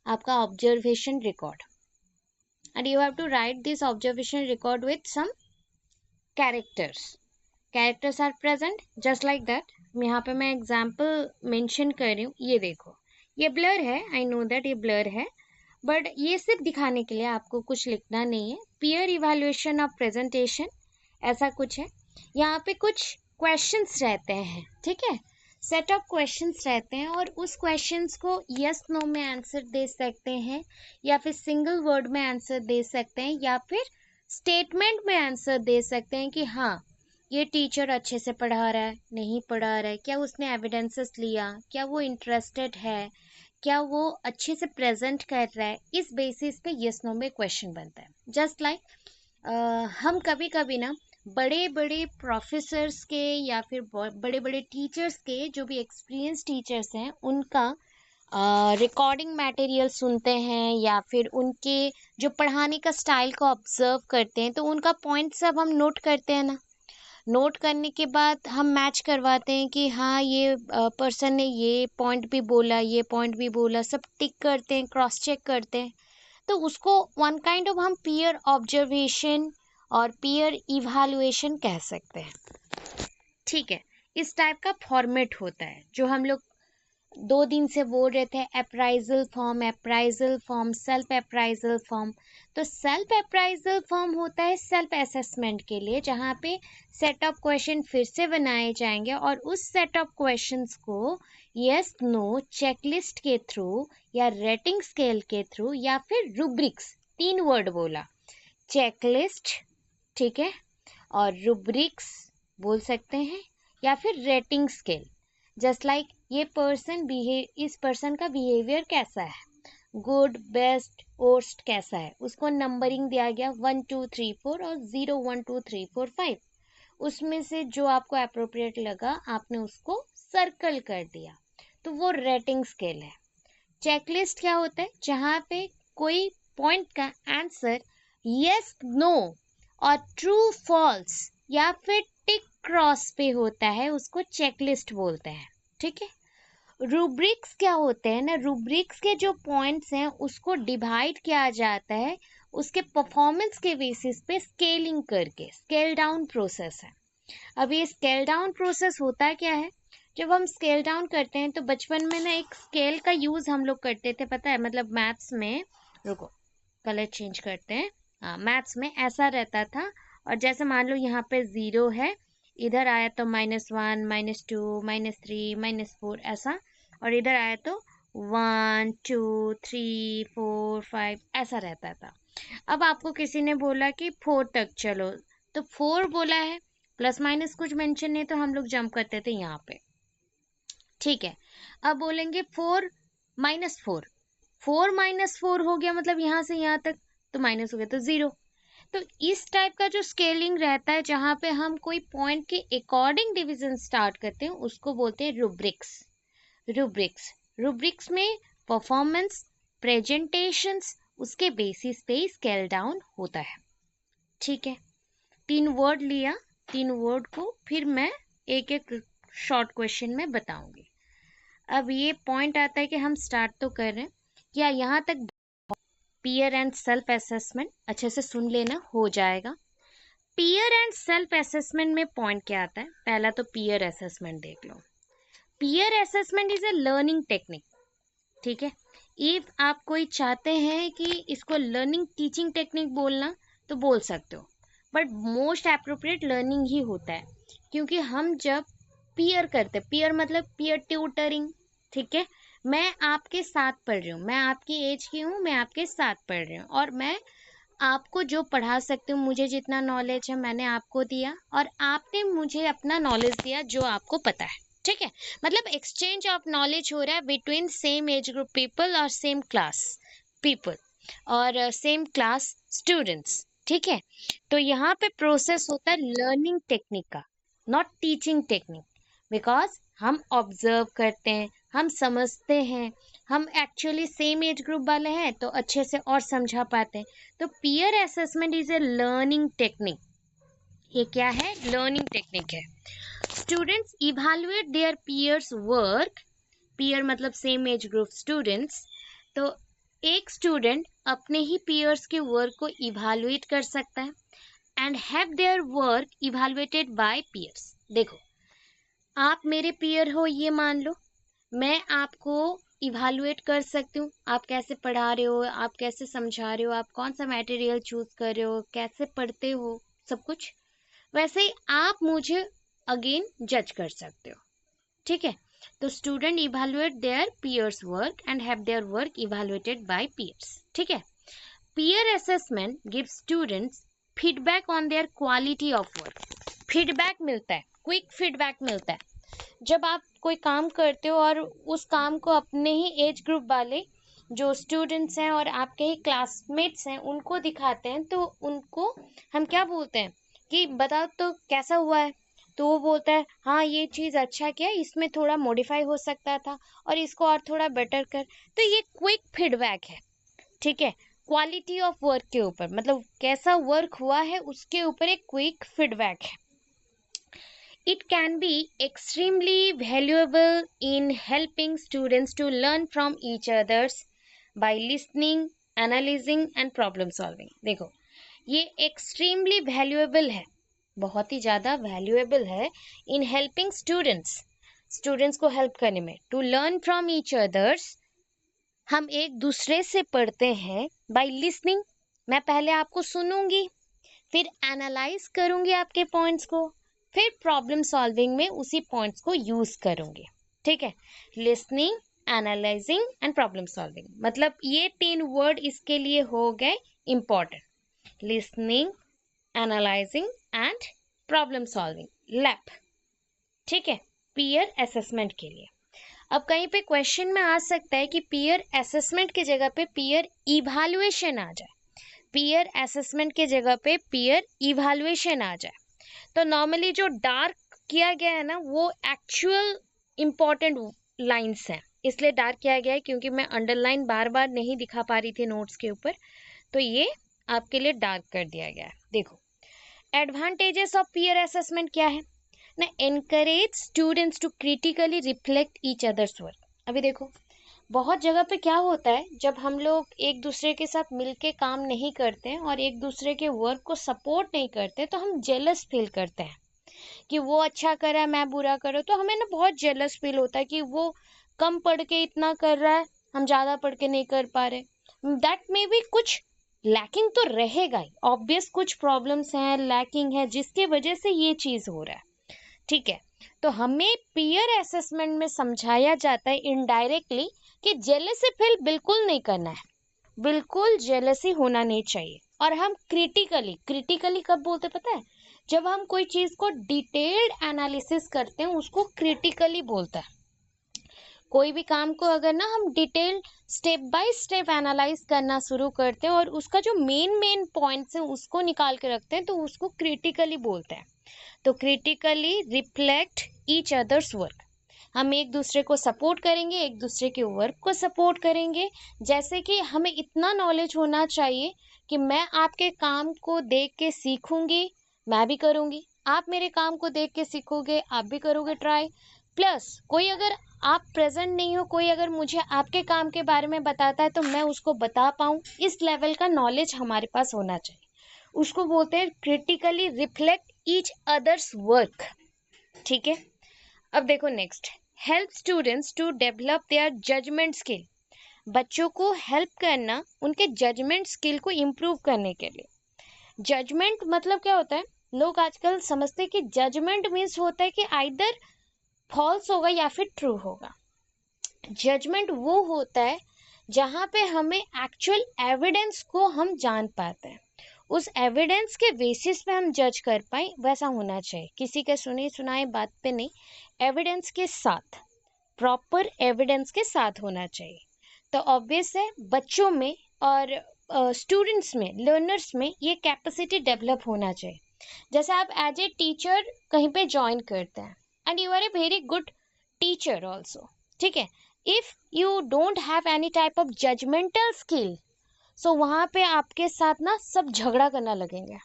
आपका observation record, and you have to write this observation record with some characters are present just like that. यहाँ पे मैं example mention कर रही हूँ, ये देखो ये ब्लर है, आई नो दैट ये ब्लर है, बट ये सिर्फ दिखाने के लिए, आपको कुछ लिखना नहीं है। पीयर इवैल्यूएशन ऑफ प्रेजेंटेशन ऐसा कुछ है। यहाँ पे कुछ क्वेश्चंस रहते हैं, ठीक है, सेट ऑफ क्वेश्चंस रहते हैं, और उस क्वेश्चंस को यस नो में आंसर दे सकते हैं, या फिर सिंगल वर्ड में आंसर दे सकते हैं, या फिर स्टेटमेंट में आंसर दे सकते हैं कि हाँ ये टीचर अच्छे से पढ़ा रहा है, नहीं पढ़ा रहा है, क्या उसने एविडेंसेस लिया, क्या वो इंटरेस्टेड है, क्या वो अच्छे से प्रेजेंट कर रहा है। इस बेसिस पे यस नो में क्वेश्चन बनता है। जस्ट लाइक हम कभी कभी ना बड़े बड़े प्रोफेसर्स के या फिर बड़े बड़े टीचर्स के, जो भी एक्सपीरियंस टीचर्स हैं, उनका रिकॉर्डिंग मटेरियल सुनते हैं, या फिर उनके जो पढ़ाने का स्टाइल को ऑब्जर्व करते हैं, तो उनका पॉइंट सब हम नोट करते हैं ना। नोट करने के बाद हम मैच करवाते हैं कि हाँ ये पर्सन ने ये पॉइंट भी बोला, ये पॉइंट भी बोला, सब टिक करते हैं, क्रॉस चेक करते हैं। तो उसको वन काइंड ऑफ हम पीयर ऑब्जर्वेशन और पीयर इवैल्यूएशन कह सकते हैं, ठीक है। इस टाइप का फॉर्मेट होता है जो हम लोग 2 दिन से बोल रहे थे, appraisal form, self appraisal form. तो सेल्फ अप्राइजल फॉर्म होता है सेल्फ असेसमेंट के लिए, जहाँ पे सेट ऑफ क्वेश्चन फिर से बनाए जाएंगे, और उस सेट ऑफ क्वेश्चंस को यस नो चेकलिस्ट के थ्रू, या रेटिंग स्केल के थ्रू, या फिर रूब्रिक्स, 3 वर्ड बोला, चेकलिस्ट, ठीक है, और रूब्रिक्स बोल सकते हैं, या फिर रेटिंग स्केल। जस्ट लाइक ये इस पर्सन का बिहेवियर कैसा है, गुड, बेस्ट, वर्स्ट कैसा है, उसको नंबरिंग दिया गया 1 2 3 4 और 0 1 2 3 4 5। उसमें से जो आपको अप्रोप्रिएट लगा आपने उसको सर्कल कर दिया, तो वो रेटिंग स्केल है। चेकलिस्ट क्या होता है, जहाँ पे कोई पॉइंट का आंसर यस नो और ट्रू फॉल्स या फिर टिक क्रॉस पे होता है, उसको चेकलिस्ट बोलते हैं, ठीक है। रूब्रिक्स क्या होते हैं ना, रूब्रिक्स के जो पॉइंट्स हैं उसको डिवाइड किया जाता है उसके परफॉर्मेंस के बेसिस पे स्केलिंग करके, स्केल डाउन प्रोसेस है। अब ये स्केल डाउन प्रोसेस होता क्या है, जब हम स्केल डाउन करते हैं तो बचपन में ना एक स्केल का यूज हम लोग करते थे, पता है, मतलब मैथ्स में, रुको कलर चेंज करते हैं, हाँ मैथ्स में ऐसा रहता था। और जैसे मान लो यहाँ पे 0 है, इधर आया तो -1 -2 -3 -4 ऐसा, और इधर आया तो 1 2 3 4 5 ऐसा रहता था। अब आपको किसी ने बोला कि 4 तक चलो, तो 4 बोला है, प्लस माइनस कुछ मेंशन नहीं, तो हम लोग जंप करते थे यहाँ पे, ठीक है। अब बोलेंगे 4 -4, 4 -4 हो गया, मतलब यहाँ से यहाँ तक, तो माइनस हो गया तो 0। तो इस टाइप का जो स्केलिंग रहता है, जहाँ पे हम कोई पॉइंट के अकॉर्डिंग डिवीजन स्टार्ट करते हैं, उसको बोलते हैं रूब्रिक्स। रूब्रिक्स में परफॉर्मेंस, प्रेजेंटेशंस, उसके बेसिस पे स्केल डाउन होता है, ठीक है। 3 वर्ड लिया, 3 वर्ड को फिर मैं एक एक शॉर्ट क्वेश्चन में बताऊंगी। अब ये पॉइंट आता है कि हम स्टार्ट तो कर रहे हैं, क्या यहाँ तक पीयर एंड सेल्फ असेसमेंट अच्छे से सुन लेना, हो जाएगा। पीयर एंड सेल्फ असेसमेंट में पॉइंट क्या आता है, पहला तो पीयर असेसमेंट देख लो। Peer assessment is a learning technique, ठीक है। इफ आप कोई चाहते हैं कि इसको लर्निंग टीचिंग टेक्निक बोलना, तो बोल सकते हो, बट मोस्ट एप्रोप्रिएट लर्निंग ही होता है, क्योंकि हम जब पीयर करते, पीयर मतलब पीयर ट्यूटरिंग, ठीक है। मैं आपके साथ पढ़ रही हूँ, मैं आपकी एज की हूँ, मैं आपके साथ पढ़ रही हूँ, और मैं आपको जो पढ़ा सकती हूँ, मुझे जितना नॉलेज है मैंने आपको दिया, और आपने मुझे अपना नॉलेज दिया जो आपको पता है, ठीक है। मतलब एक्सचेंज ऑफ नॉलेज हो रहा है between same age group people और सेम क्लास पीपल और सेम क्लास स्टूडेंट्स, ठीक है। तो यहाँ पे प्रोसेस होता है लर्निंग टेक्निक का, नॉट टीचिंग टेक्निक, बिकॉज हम ऑब्जर्व करते हैं, हम समझते हैं, हम एक्चुअली सेम एज ग्रुप वाले हैं तो अच्छे से और समझा पाते हैं। तो peer assessment is a learning technique, ये क्या है, लर्निंग टेक्निक है। Students evaluate their peers work, peer मतलब सेम एज ग्रुप स्टूडेंट्स, तो एक स्टूडेंट अपने ही पीयर्स के वर्क को इवैल्यूएट कर सकता है and have their work evaluated by peers. देखो, आप मेरे पीयर हो ये मान लो, मैं आपको इवैल्यूएट कर सकती हूँ, आप कैसे पढ़ा रहे हो, आप कैसे समझा रहे हो, आप कौन सा मटेरियल चूज कर रहे हो, कैसे पढ़ते हो, सब कुछ। वैसे ही आप मुझे अगेन जज कर सकते हो, ठीक है। तो student evaluate their peers work and have their work evaluated by peers, ठीक है। Peer assessment gives students feedback on their quality of work. Feedback मिलता है, क्विक फीडबैक मिलता है। जब आप कोई काम करते हो और उस काम को अपने ही एज ग्रुप वाले जो स्टूडेंट्स हैं और आपके ही क्लासमेट्स हैं उनको दिखाते हैं, तो उनको हम क्या बोलते हैं कि बताओ तो कैसा हुआ है। तो वो बोलता है हाँ ये चीज़ अच्छा किया, इसमें थोड़ा मॉडिफाई हो सकता था और इसको और थोड़ा बेटर कर। तो ये क्विक फीडबैक है, ठीक है। क्वालिटी ऑफ वर्क के ऊपर, मतलब कैसा वर्क हुआ है उसके ऊपर एक क्विक फीडबैक है। It can be extremely valuable in helping students to learn from each others by listening, analyzing and problem solving। देखो, ये extremely valuable है, बहुत ही ज़्यादा valuable है in helping students को help करने में, to learn from each others। हम एक दूसरे से पढ़ते हैं by listening, मैं पहले आपको सुनूंगी, फिर एनालाइज करूंगी आपके पॉइंट्स को, फिर प्रॉब्लम सॉल्विंग में उसी पॉइंट्स को यूज करूंगी, ठीक है। Listening, analysing and problem solving, मतलब ये 3 वर्ड इसके लिए हो गए important, listening, analysing and problem solving, lap, ठीक है, पीयर असेसमेंट के लिए। अब कहीं पे क्वेश्चन में आ सकता है कि पीयर असेसमेंट की जगह पे पीयर इवैल्यूएशन आ जाए, पीयर असेसमेंट के जगह पे पीयर इवैल्यूएशन आ जाए। तो नॉर्मली जो डार्क किया गया है ना वो एक्चुअल इंपॉर्टेंट लाइंस हैं, इसलिए डार्क किया गया है क्योंकि मैं अंडरलाइन बार बार नहीं दिखा पा रही थी नोट्स के ऊपर, तो ये आपके लिए डार्क कर दिया गया है। देखो, एडवांटेजेस ऑफ पीयर असेसमेंट क्या है ना, encourage students to critically reflect each others work. अभी देखो, बहुत जगह पे क्या होता है, जब हम लोग एक दूसरे के साथ मिलके काम नहीं करते हैं और एक दूसरे के वर्क को सपोर्ट नहीं करते, तो हम जेलस फील करते हैं कि वो अच्छा कर रहा है मैं बुरा कर रहा हूँ, तो हमें ना बहुत जेलस फील होता है कि वो कम पढ़ के इतना कर रहा है, हम ज़्यादा पढ़ के नहीं कर पा रहे। दैट में भी कुछ लैकिंग तो रहेगा ही, ऑब्वियस कुछ प्रॉब्लम्स हैं, लैकिंग है, जिसके वजह से ये चीज़ हो रहा है, ठीक है। तो हमें पीयर असेसमेंट में समझाया जाता है इनडायरेक्टली कि जेलसी फील बिल्कुल नहीं करना है, बिल्कुल जेलसी होना नहीं चाहिए। और हम क्रिटिकली कब बोलते पता है, जब हम कोई चीज को डिटेल्ड एनालिसिस करते हैं उसको क्रिटिकली बोलता है। कोई भी काम को अगर ना हम detail step by step analyse करना शुरू करते हैं और उसका जो मेन पॉइंट्स हैं उसको निकाल के रखते हैं, तो उसको क्रिटिकली बोलते हैं। तो critically reflect each others work, हम एक दूसरे को सपोर्ट करेंगे, एक दूसरे के वर्क को सपोर्ट करेंगे। जैसे कि हमें इतना नॉलेज होना चाहिए कि मैं आपके काम को देख के सीखूंगी, मैं भी करूंगी, आप मेरे काम को देख के सीखोगे, आप भी करोगे ट्राई। प्लस कोई अगर आप प्रेजेंट नहीं हो, कोई अगर मुझे आपके काम के बारे में बताता है तो मैं उसको बता पाऊँ, इस लेवल का नॉलेज हमारे पास होना चाहिए। उसको बोलते हैं critically reflect each others work, ठीक है। अब देखो next, help students to develop their judgement skill. बच्चों को हेल्प करना उनके जजमेंट स्किल को इम्प्रूव करने के लिए। जजमेंट मतलब क्या होता है, लोग आजकल समझते हैं कि जजमेंट मीन्स होता है कि आइदर फॉल्स होगा या फिर ट्रू होगा। जजमेंट वो होता है जहाँ पे हमें एक्चुअल एविडेंस को हम जान पाते हैं, उस एविडेंस के बेसिस पे हम जज कर पाए, वैसा होना चाहिए। किसी के सुनी सुनाई बात पे नहीं, एविडेंस के साथ, प्रॉपर एविडेंस के साथ होना चाहिए। तो ऑब्वियस है बच्चों में और स्टूडेंट्स में, लर्नर्स में ये कैपेसिटी डेवलप होना चाहिए। जैसे आप एज ए टीचर कहीं पे ज्वाइन करते हैं and you are a very good teacher also, ठीक है। If you don't have any type of judgemental skill, so वहाँ पे आपके साथ ना सब झगड़ा करना लगेंगे,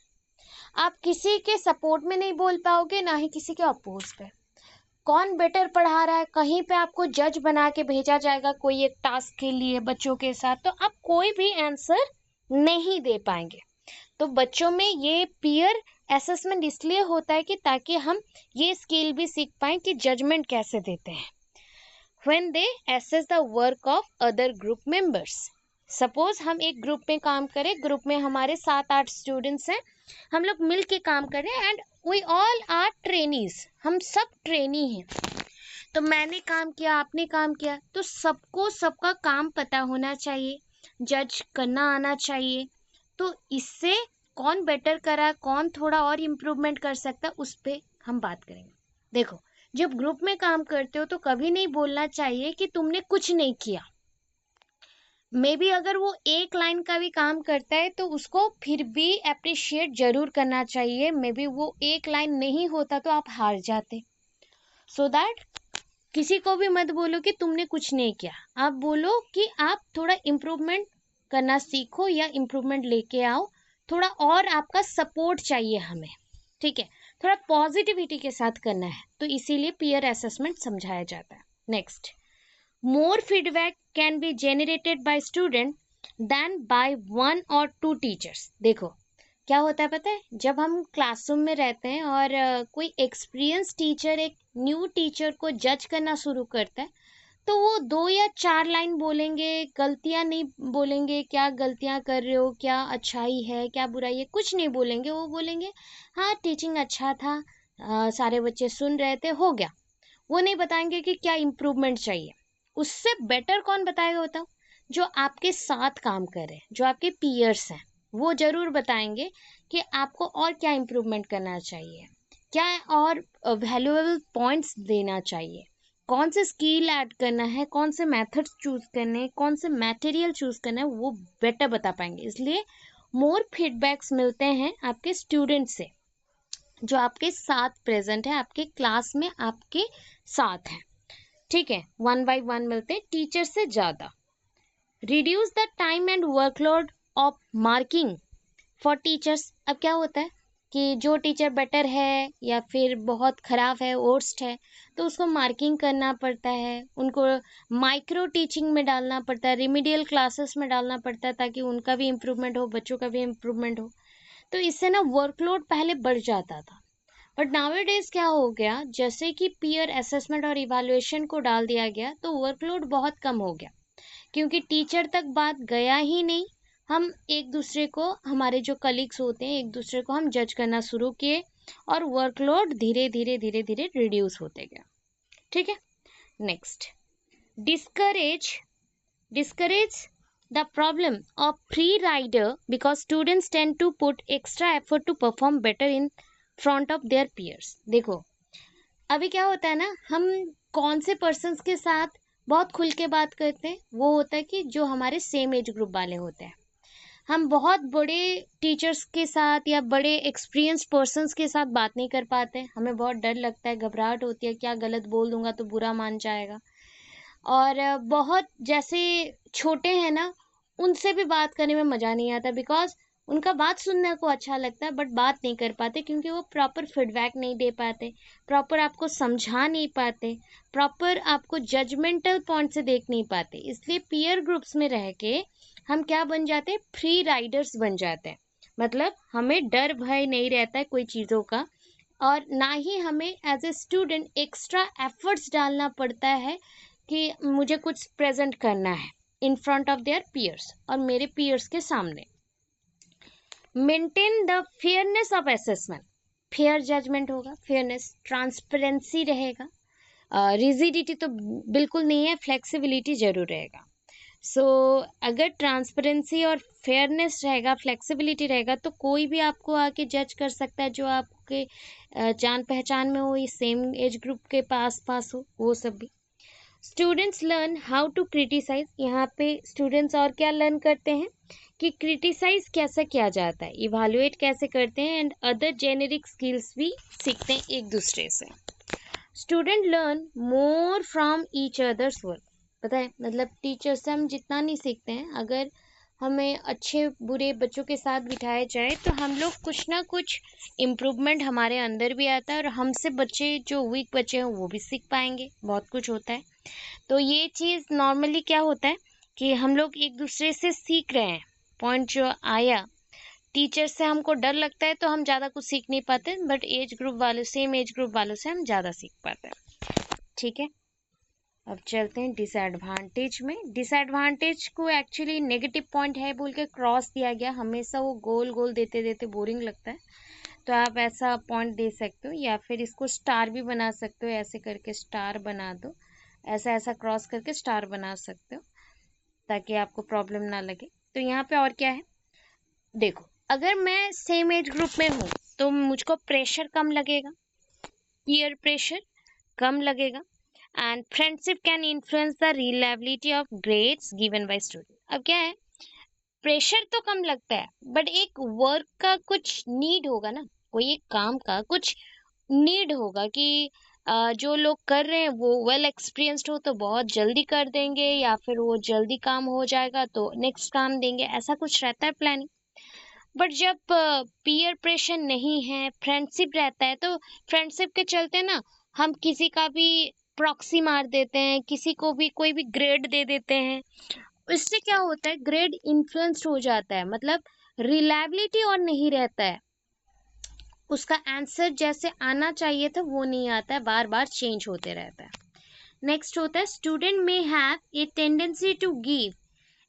आप किसी के सपोर्ट में नहीं बोल पाओगे, ना ही किसी के अपोज पे। कौन बेटर पढ़ा रहा है, कहीं पे आपको जज बना के भेजा जाएगा कोई एक टास्क के लिए बच्चों के साथ, तो आप कोई भी आंसर नहीं दे पाएंगे। तो बच्चों में ये पीयर असेसमेंट इसलिए होता है कि ताकि हम ये स्किल भी सीख पाए कि जजमेंट कैसे देते हैं। when they assess the work of other group members, suppose हम एक ग्रुप में काम करें, ग्रुप में हमारे 7-8 स्टूडेंट्स हैं, हम लोग मिल के काम कर रहे हैं and we all are trainees, हम सब ट्रेनी हैं। तो मैंने काम किया, आपने काम किया, तो सबको सबका काम पता होना चाहिए, जज करना आना चाहिए। तो इससे कौन बेटर करा, कौन थोड़ा और इम्प्रूवमेंट कर सकता है, उस पर हम बात करेंगे। देखो, जब ग्रुप में काम करते हो तो कभी नहीं बोलना चाहिए कि तुमने कुछ नहीं किया। मे बी अगर वो एक लाइन का भी काम करता है तो उसको फिर भी अप्रिशिएट जरूर करना चाहिए। मे बी वो एक लाइन नहीं होता तो आप हार जाते। सो दैट किसी को भी मत बोलो कि तुमने कुछ नहीं किया, आप बोलो कि आप थोड़ा इम्प्रूवमेंट करना सीखो या इम्प्रूवमेंट लेके आओ, थोड़ा और आपका सपोर्ट चाहिए हमें, ठीक है, थोड़ा पॉजिटिविटी के साथ करना है। तो इसीलिए पीयर असेसमेंट समझाया जाता है। Next, more feedback can be generated by student than by 1 or 2 teachers. देखो क्या होता है पता है, जब हम क्लासरूम में रहते हैं और कोई एक्सपीरियंस टीचर एक न्यू टीचर को जज करना शुरू करता है, तो वो 2 या 4 लाइन बोलेंगे, गलतियां नहीं बोलेंगे, क्या गलतियां कर रहे हो, क्या अच्छाई है, क्या बुराई है, कुछ नहीं बोलेंगे। वो बोलेंगे हाँ टीचिंग अच्छा था, सारे बच्चे सुन रहे थे, हो गया। वो नहीं बताएंगे कि क्या इम्प्रूवमेंट चाहिए। उससे बेटर कौन बताएगा बताओ? जो आपके साथ काम कर रहे हैं, जो आपके पीयर्स हैं, वो जरूर बताएंगे कि आपको और क्या इम्प्रूवमेंट करना चाहिए, क्या और वैल्यूएबल पॉइंट्स देना चाहिए, कौन से स्किल ऐड करना है, कौन से मेथड्स चूज करने हैं, कौन से मटेरियल चूज करना है, वो बेटर बता पाएंगे। इसलिए मोर फीडबैक्स मिलते हैं आपके स्टूडेंट से, जो आपके साथ प्रेजेंट है, आपके क्लास में आपके साथ है, ठीक है, 1 by 1 मिलते हैं, टीचर से ज्यादा। Reduce the time and workload of marking for teachers. अब क्या होता है कि जो टीचर बेटर है या फिर बहुत खराब है, वर्स्ट है, तो उसको मार्किंग करना पड़ता है, उनको माइक्रो टीचिंग में डालना पड़ता है, रिमीडियल क्लासेस में डालना पड़ता है, ताकि उनका भी इम्प्रूवमेंट हो, बच्चों का भी इम्प्रूवमेंट हो। तो इससे ना वर्कलोड पहले बढ़ जाता था, बट नाउअडेज क्या हो गया, जैसे कि पीयर असेसमेंट और इवैल्यूएशन को डाल दिया गया, तो वर्कलोड बहुत कम हो गया, क्योंकि टीचर तक बात गया ही नहीं। हम एक दूसरे को, हमारे जो कलीग्स होते हैं, एक दूसरे को हम जज करना शुरू किए और वर्कलोड धीरे धीरे धीरे धीरे रिड्यूस होते गया, ठीक है। Next, discourage the problem of free rider because students tend to put extra effort to perform better in front of their peers। देखो अभी क्या होता है ना, हम कौन से पर्सन्स के साथ बहुत खुल के बात करते हैं, वो होता है कि जो हमारे सेम एज ग्रुप वाले होते हैं। हम बहुत बड़े टीचर्स के साथ या बड़े एक्सपीरियंस पर्सन्स के साथ बात नहीं कर पाते, हमें बहुत डर लगता है, घबराहट होती है, क्या गलत बोल दूंगा तो बुरा मान जाएगा। और बहुत जैसे छोटे हैं ना, उनसे भी बात करने में मज़ा नहीं आता, बिकॉज उनका बात सुनने को अच्छा लगता है बट बात नहीं कर पाते, क्योंकि वो प्रॉपर फीडबैक नहीं दे पाते, प्रॉपर आपको समझा नहीं पाते, प्रॉपर आपको जजमेंटल पॉइंट से देख नहीं पाते। इसलिए पीयर ग्रुप्स में रह के हम क्या बन जाते हैं, फ्री राइडर्स बन जाते हैं। मतलब हमें डर भय नहीं रहता है कोई चीज़ों का, और ना ही हमें as a student extra efforts डालना पड़ता है कि मुझे कुछ प्रेजेंट करना है in front of their peers, और मेरे पीयर्स के सामने। Maintain the fairness of assessment, fair judgement होगा, फेयरनेस, ट्रांसपेरेंसी रहेगा, रिजिडिटी तो बिल्कुल नहीं है, फ्लेक्सिबिलिटी जरूर रहेगा। सो अगर ट्रांसपेरेंसी और फेयरनेस रहेगा, फ्लेक्सिबिलिटी रहेगा, तो कोई भी आपको आके जज कर सकता है जो आपके जान पहचान में हो, ये सेम एज ग्रुप के पास हो, वो सब भी। Students learn how to criticise, यहाँ पे स्टूडेंट्स और क्या लर्न करते हैं कि क्रिटिसाइज कैसे किया जाता है, इवैल्यूएट कैसे करते हैं, एंड अदर जेनेरिक स्किल्स भी सीखते हैं एक दूसरे से। Student learn more from each others work. पता है, मतलब टीचर से हम जितना नहीं सीखते हैं, अगर हमें अच्छे बुरे बच्चों के साथ बिठाया जाए तो हम लोग कुछ ना कुछ इम्प्रूवमेंट हमारे अंदर भी आता है और हमसे बच्चे जो वीक बच्चे हैं वो भी सीख पाएंगे। बहुत कुछ होता है। तो ये चीज़ नॉर्मली क्या होता है कि हम लोग एक दूसरे से सीख रहे हैं। पॉइंट जो आया, टीचर से हमको डर लगता है तो हम ज़्यादा कुछ सीख नहीं पाते, बट एज ग्रुप वालों, सेम एज ग्रुप वालों से हम ज़्यादा सीख पाते हैं। ठीक है, अब चलते हैं डिसएडवांटेज में। डिसएडवांटेज को एक्चुअली नेगेटिव पॉइंट है बोल के क्रॉस दिया गया, हमेशा वो गोल गोल देते देते बोरिंग लगता है। तो आप ऐसा पॉइंट दे सकते हो या फिर इसको स्टार भी बना सकते हो, ऐसे करके स्टार बना दो, ऐसा ऐसा क्रॉस करके स्टार बना सकते हो ताकि आपको प्रॉब्लम ना लगे। तो यहाँ पे और क्या है, देखो अगर मैं सेम एज ग्रुप में हूँ तो मुझको प्रेशर कम लगेगा, पीयर प्रेशर कम लगेगा, and friendship can influence the reliability of grades given by student. अब क्या है, प्रेशर तो कम लगता है बट एक वर्क का कुछ नीड होगा ना, कोई एक काम का कुछ नीड होगा कि जो लोग कर रहे हैं वो वेल एक्सपीरियंस्ड हो तो बहुत जल्दी कर देंगे, या फिर वो जल्दी काम हो जाएगा तो नेक्स्ट काम देंगे, ऐसा कुछ रहता है प्लानिंग। बट जब पीयर प्रेशर नहीं है, फ्रेंडशिप रहता है, तो फ्रेंडशिप के चलते ना हम किसी का भी प्रॉक्सी मार देते हैं, किसी को भी कोई भी ग्रेड दे देते हैं। इससे क्या होता है, ग्रेड इन्फ्लुएंस्ड हो जाता है, मतलब रिलायबिलिटी और नहीं रहता है, उसका आंसर जैसे आना चाहिए था वो नहीं आता है, बार बार चेंज होते रहता है। नेक्स्ट होता है, student may have a tendency to give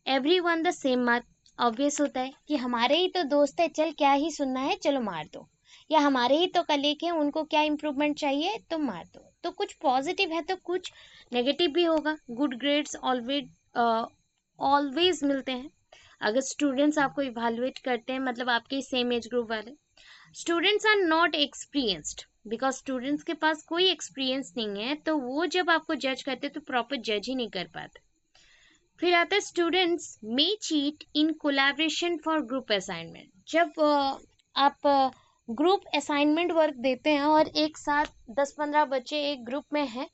everyone the same mark. Obvious होता है कि हमारे ही तो दोस्त है, चल क्या ही सुनना है, चलो मार दो, या हमारे ही तो कलीग हैं, उनको क्या इम्प्रूवमेंट चाहिए तो मार दो। तो कुछ पॉजिटिव है तो कुछ नेगेटिव भी होगा। गुड ग्रेड्स ऑलवेज ऑलवेज मिलते हैं अगर स्टूडेंट्स आपको इवेलुएट करते हैं, मतलब आपके सेम एज ग्रुप वाले। Students are not experienced, because students के पास कोई एक्सपीरियंस नहीं है, तो वो जब आपको जज करते तो प्रॉपर जज ही नहीं कर पाते। फिर आता है, students may cheat in collaboration for group assignment. जब आप ग्रुप असाइनमेंट वर्क देते हैं और एक साथ 10-15 बच्चे एक ग्रुप में हैं,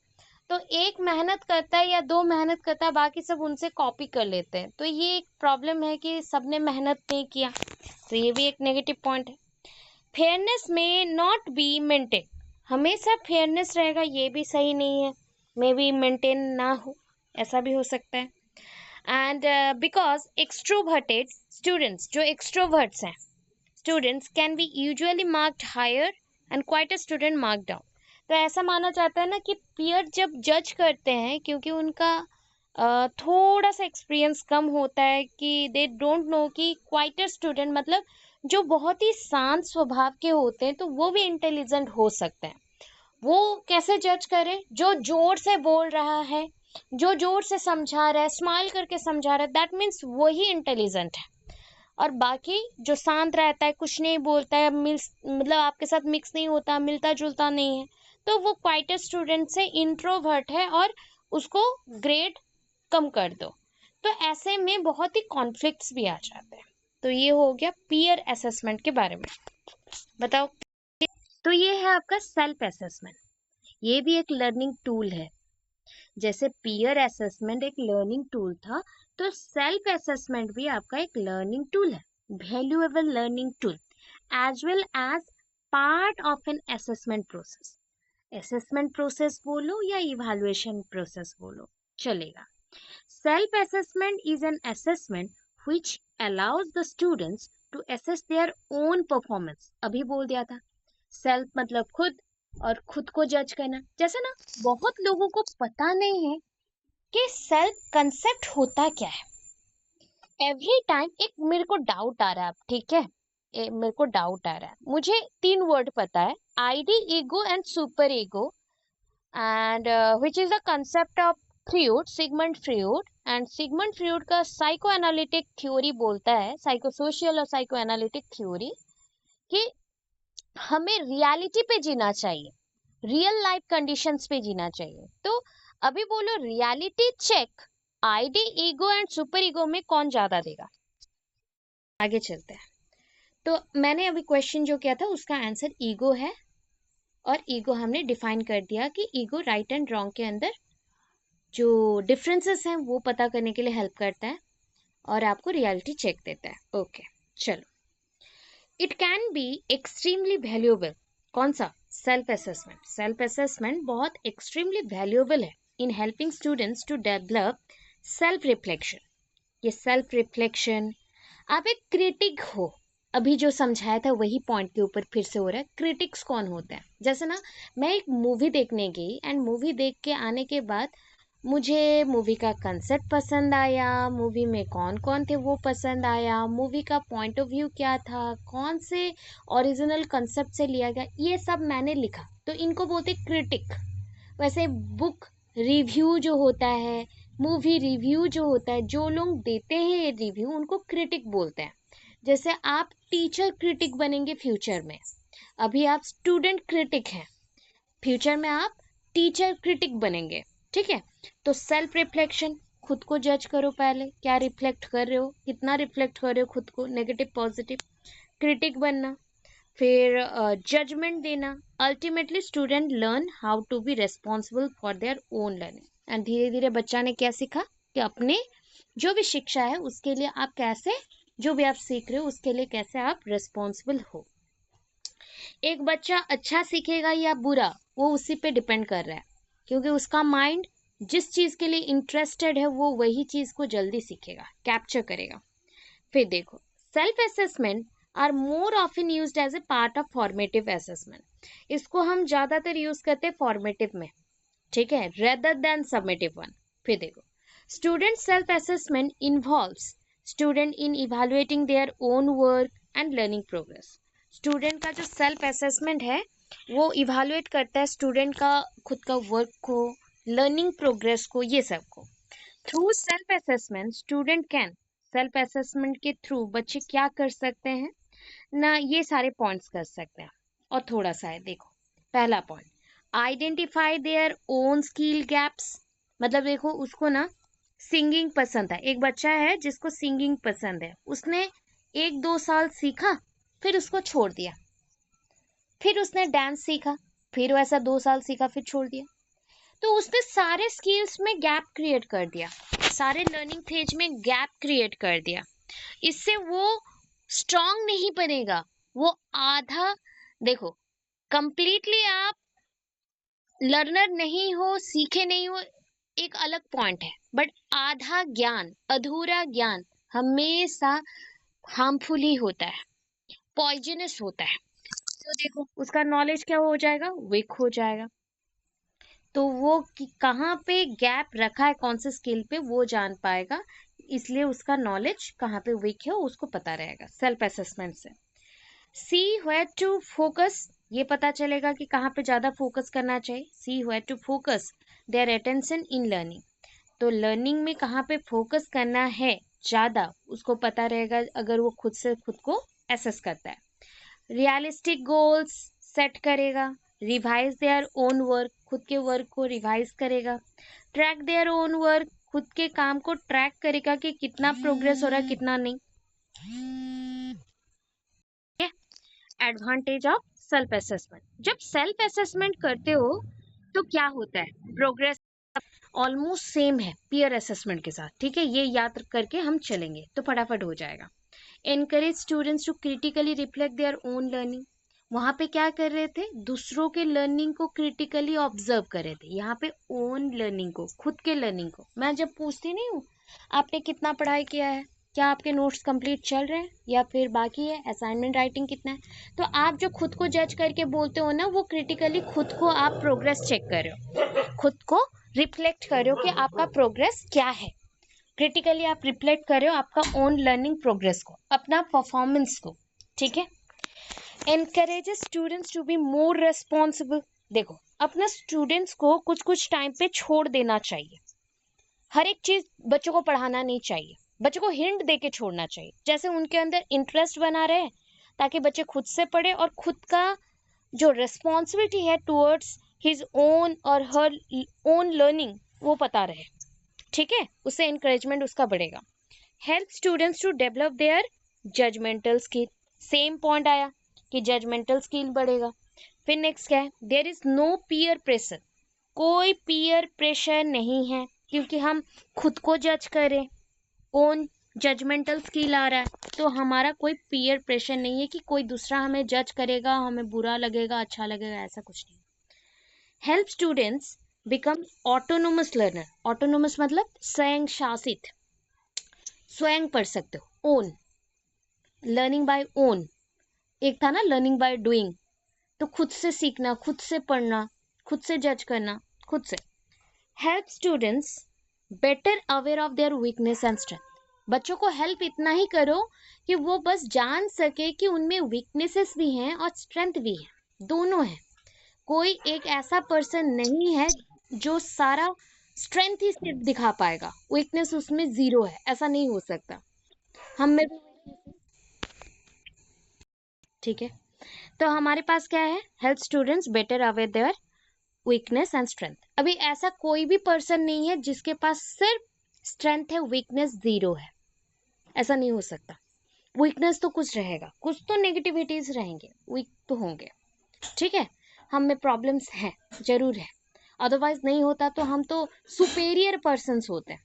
तो एक मेहनत करता है या दो मेहनत करता है, बाकी सब उनसे कॉपी कर लेते हैं, तो ये एक प्रॉब्लम है कि सबने मेहनत नहीं किया, तो ये भी एक नेगेटिव पॉइंट है। फेयरनेस में नॉट बी मेंटेन, हमेशा फेयरनेस रहेगा ये भी सही नहीं है, मे बी मेंटेन ना हो, ऐसा भी हो सकता है। एंड बिकॉज एक्सट्रोवर्टेड स्टूडेंट्स, जो एक्सट्रोवर्ट्स हैं students can be usually marked higher and quiet a student mark down. तो ऐसा माना जाता है ना कि पीयर जब जज करते हैं, क्योंकि उनका थोड़ा सा एक्सपीरियंस कम होता है, कि दे डोंट नो कि क्वाइट अ स्टूडेंट मतलब जो बहुत ही शांत स्वभाव के होते हैं, तो वो भी इंटेलिजेंट हो सकते हैं। वो कैसे जज करें, जो जोर से बोल रहा है, जो जोर से समझा रहा है, स्माइल करके समझा रहा है, दैट मीन्स वही इंटेलिजेंट है। और बाकी जो शांत रहता है, कुछ नहीं बोलता है, मतलब आपके साथ मिक्स नहीं होता, मिलता जुलता नहीं है, तो वो क्वाइट स्टूडेंट से इंट्रोवर्ट है और उसको ग्रेड कम कर दो। तो ऐसे में बहुत ही कॉन्फ्लिक्ट्स भी आ जाते हैं। तो ये हो गया पीयर असेसमेंट के बारे में। बताओ, तो ये है आपका सेल्फ असेसमेंट, ये भी एक लर्निंग टूल है। जैसे पीयर असेसमेंट एक लर्निंग टूल था, तो सेल्फ असेसमेंट भी आपका एक लर्निंग टूल है, valuable learning tool, as well as part of an assessment process. Assessment process बोलो या इवैल्यूएशन प्रोसेस बोलो, चलेगा। Self assessment is an assessment which allows the students to assess their own performance. अभी बोल दिया था, self मतलब खुद, और खुद को जज करना। जैसे ना बहुत लोगों को पता नहीं है कि सेल्फ कंसेप्ट होता क्या है। एवरी टाइम एक मेरे को डाउट आ रहा है, ठीक है, मेरे को डाउट आ रहा है, मुझे 3 वर्ड पता है, id, ego and superego, and which is the concept of Freud, Sigmund Freud. And Sigmund Freud का साइको एनालिटिक थ्योरी बोलता है, साइको सोशियल और साइको एनालिटिक थ्योरी, कि हमें रियलिटी पे जीना चाहिए, रियल लाइफ कंडीशंस पे जीना चाहिए। तो अभी बोलो, reality check id, ego and superego में कौन ज्यादा देगा। आगे चलते हैं। तो मैंने अभी क्वेश्चन जो किया था उसका आंसर ईगो है, और ईगो हमने डिफाइन कर दिया कि ईगो राइट एंड रॉन्ग के अंदर जो डिफरेंसेस हैं वो पता करने के लिए हेल्प करता है, और आपको रियलिटी चेक देता है। ओके, चलो। It can be extremely valuable. कौन सा? Self assessment. सेल्फ असेसमेंट बहुत एक्सट्रीमली वैल्यूएबल है in helping students to develop self reflection. ये सेल्फ रिफ्लेक्शन, आप एक क्रिटिक हो, अभी जो समझाया था वही पॉइंट के ऊपर फिर से हो रहा है। क्रिटिक्स कौन होते हैं? जैसे ना, मैं एक मूवी देखने गई एंड मूवी देख के आने के बाद मुझे मूवी का कंसेप्ट पसंद आया, मूवी में कौन कौन थे वो पसंद आया, मूवी का पॉइंट ऑफ व्यू क्या था, कौन से ओरिजिनल कंसेप्ट से लिया गया, ये सब मैंने लिखा, तो इनको बोलते क्रिटिक। वैसे बुक रिव्यू जो होता है, मूवी रिव्यू जो होता है, जो लोग देते हैं ये रिव्यू, उनको क्रिटिक बोलते हैं। जैसे आप टीचर क्रिटिक बनेंगे फ्यूचर में, अभी आप स्टूडेंट क्रिटिक हैं, फ्यूचर में आप टीचर क्रिटिक बनेंगे। ठीक है, तो सेल्फ रिफ्लेक्शन, खुद को जज करो, पहले क्या रिफ्लेक्ट कर रहे हो, कितना रिफ्लेक्ट कर रहे हो खुद को, नेगेटिव पॉजिटिव। क्रिटिक बनना, फिर जजमेंट देना। Ultimately student learn how to be responsible for their own learning. And धीरे धीरे बच्चा ने क्या सीखा कि अपने जो भी शिक्षा है उसके लिए आप कैसे, जो भी आप सीख रहे हो उसके लिए कैसे आप रेस्पॉन्सिबल हो। एक बच्चा अच्छा सीखेगा या बुरा, वो उसी पे डिपेंड कर रहा है, क्योंकि उसका माइंड जिस चीज के लिए इंटरेस्टेड है वो वही चीज को जल्दी सीखेगा, कैप्चर करेगा। फिर देखो, self assessment are more often used as a part of formative assessment. इसको हम ज्यादातर यूज करते हैं फॉर्मेटिव में, ठीक है, रेदर देन सबमिटिव वन। फिर देखो, student self assessment involves student in evaluating their own work and learning progress. Student का जो सेल्फ असेसमेंट है वो इवेलुएट करता है स्टूडेंट का खुद का वर्क को, लर्निंग प्रोग्रेस को, ये सब को। Through self assessment student can, self assessment के थ्रू बच्चे क्या कर सकते हैं ना, ये सारे पॉइंट्स कर सकते हैं। और थोड़ा सा है, देखो, पहला point, identify their own skill gaps. मतलब देखो, उसको ना सिंगिंग पसंद है, एक बच्चा है जिसको सिंगिंग पसंद है, उसने 1-2 साल सीखा, फिर उसको छोड़ दिया, फिर उसने डांस सीखा, फिर वैसा 2 साल सीखा, फिर छोड़ दिया, तो उसने सारे स्किल्स में गैप क्रिएट कर दिया, सारे लर्निंग फेज में गैप क्रिएट कर दिया। इससे वो स्ट्रांग नहीं बनेगा, वो आधा, देखो, कंप्लीटली आप लर्नर नहीं हो, सीखे नहीं हो, एक अलग पॉइंट है, बट आधा ज्ञान, अधूरा ज्ञान हमेशा हार्मफुल ही होता है, पॉइजनस होता है। तो देखो, उसका नॉलेज क्या हो जाएगा, वीक हो जाएगा। तो वो कहाँ पे गैप रखा है, कौन से स्किल पे, वो जान पाएगा, इसलिए उसका नॉलेज कहाँ पे वीक है उसको पता रहेगा सेल्फ असेसमेंट से। सी वेयर टू फोकस, ये पता चलेगा कि कहाँ पे ज्यादा फोकस करना चाहिए। See where to focus their attention in learning, तो लर्निंग में कहाँ पे फोकस करना है ज्यादा, उसको पता रहेगा अगर वो खुद से खुद को एसेस करता है। रियलिस्टिक गोल्स सेट करेगा, रिवाइज देयर ओन वर्क, खुद के वर्क को रिवाइज करेगा। ट्रैक देयर ओन वर्क, खुद के काम को ट्रैक करेगा कि कितना प्रोग्रेस हो रहा है कितना नहीं। एडवांटेज ऑफ सेल्फ असेसमेंट, जब सेल्फ असेसमेंट करते हो तो क्या होता है, प्रोग्रेस ऑलमोस्ट सेम है पीयर असेसमेंट के साथ, ठीक है, ये याद करके हम चलेंगे तो फटाफट हो जाएगा। Encourage students to critically reflect their own learning, वहां पे क्या कर रहे थे, दूसरों के लर्निंग को क्रिटिकली ऑब्जर्व कर रहे थे, यहाँ पे ओन लर्निंग को, खुद के लर्निंग को। मैं जब पूछती नहीं हूँ आपने कितना पढ़ाई किया है, क्या आपके नोट्स कंप्लीट चल रहे हैं या फिर बाकी है, असाइनमेंट राइटिंग कितना है, तो आप जो खुद को जज करके बोलते हो ना, वो क्रिटिकली खुद को आप प्रोग्रेस चेक कर रहे हो, खुद को रिफ्लेक्ट कर रहे हो कि आपका प्रोग्रेस क्या है। क्रिटिकली आप रिफ्लेक्ट कर रहे हो आपका ओन लर्निंग प्रोग्रेस को, अपना परफॉर्मेंस को, ठीक है। Encourages students to be more responsible, देखो, अपना स्टूडेंट्स को कुछ कुछ टाइम पे छोड़ देना चाहिए, हर एक चीज बच्चों को पढ़ाना नहीं चाहिए, बच्चों को हिंट दे के छोड़ना चाहिए, जैसे उनके अंदर इंटरेस्ट बना रहे, ताकि बच्चे खुद से पढ़े और खुद का जो रिस्पॉन्सिबिलिटी है टुवर्ड्स हिज ओन और हर ओन लर्निंग वो पता रहे, ठीक है, उससे इंकरेजमेंट उसका बढ़ेगा। Help students to develop their judgemental skill, same point आया कि जजमेंटल स्किल बढ़ेगा। फिर नेक्स्ट क्या है, there is no peer pressure, कोई पीयर प्रेशर नहीं है, क्योंकि हम खुद को जज करें, ओन जजमेंटल स्किल आ रहा है, तो हमारा कोई पीयर प्रेशर नहीं है कि कोई दूसरा हमें जज करेगा, हमें बुरा लगेगा, अच्छा लगेगा, ऐसा कुछ नहीं। Help students become autonomous learner. Autonomous मतलब स्वयं शासित, स्वयं पढ़ सकते हो, ओन, लर्निंग बाय ओन। एक था ना लर्निंग बाय डूइंग, तो खुद से सीखना, खुद से पढ़ना, खुद से जज करना, खुद से। Help students better aware of their weakness and strength. बच्चों को हेल्प इतना ही करो कि वो बस जान सके कि उनमें वीकनेसेस भी हैं और स्ट्रेंथ भी है, दोनों है। कोई एक ऐसा पर्सन नहीं है जो सारा स्ट्रेंथ ही सिर्फ दिखा पाएगा, वीकनेस उसमें जीरो है, ऐसा नहीं हो सकता। हम में भी weaknesses- ठीक है, तो हमारे पास क्या है, help students better aware their weakness and strength. अभी ऐसा कोई भी पर्सन नहीं है जिसके पास सिर्फ स्ट्रेंथ है, वीकनेस जीरो है, ऐसा नहीं हो सकता। वीकनेस तो कुछ रहेगा, कुछ तो नेगेटिविटीज रहेंगे, वीक तो होंगे, ठीक है। हम में प्रॉब्लम्स हैं, जरूर है, अदरवाइज नहीं होता तो हम तो सुपेरियर पर्सन्स होते हैं।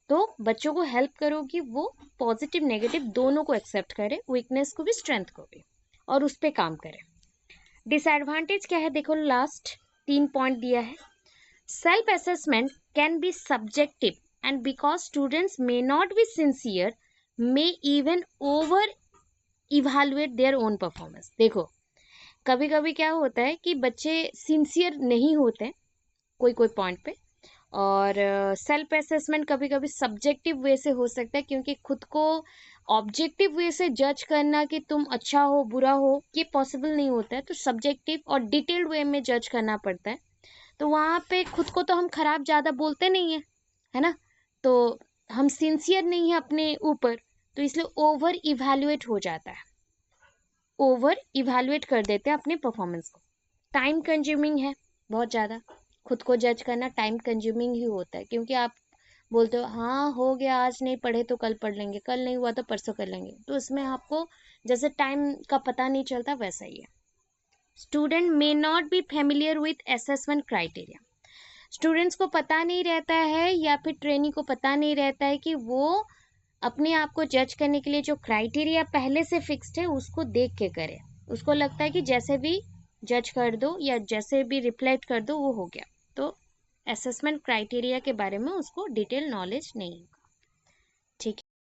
तो बच्चों को हेल्प करो कि वो पॉजिटिव नेगेटिव दोनों को एक्सेप्ट करे, वीकनेस को भी स्ट्रेंथ को भी, और उस पर काम करे। डिसएडवांटेज क्या है, देखो लास्ट 3 पॉइंट दिया है। Self assessment can be subjective and because students may not be sincere may even over evaluate there own performance. देखो कभी कभी क्या होता है कि बच्चे सिंसियर नहीं होते कोई कोई पॉइंट पे, और सेल्फ असेसमेंट कभी कभी सब्जेक्टिव वे से हो सकता है, क्योंकि खुद को ऑब्जेक्टिव वे से जज करना कि तुम अच्छा हो बुरा हो ये पॉसिबल नहीं होता है, तो सब्जेक्टिव और डिटेल्ड वे में जज करना पड़ता है। तो वहाँ पे खुद को तो हम खराब ज़्यादा बोलते नहीं है, है ना, तो हम सिंसियर नहीं है अपने ऊपर, तो इसलिए ओवर इवेल्युएट हो जाता है, ओवर इवेल्युएट कर देते हैं अपने परफॉर्मेंस को। टाइम कंज्यूमिंग है बहुत ज़्यादा, खुद को जज करना टाइम कंज्यूमिंग ही होता है, क्योंकि आप बोलते हो हाँ हो गया, आज नहीं पढ़े तो कल पढ़ लेंगे, कल नहीं हुआ तो परसों कर लेंगे, तो इसमें आपको जैसे टाइम का पता नहीं चलता वैसा ही है। Student may not be familiar with assessment criteria. Students को पता नहीं रहता है या फिर ट्रेनी को पता नहीं रहता है कि वो अपने आप को जज करने के लिए जो क्राइटेरिया पहले से फिक्स्ड है उसको देख के करे। उसको लगता है कि जैसे भी जज कर दो या जैसे भी रिफ्लेक्ट कर दो वो हो गया, तो असेसमेंट क्राइटेरिया के बारे में उसको डिटेल नॉलेज नहीं होगा, ठीक है।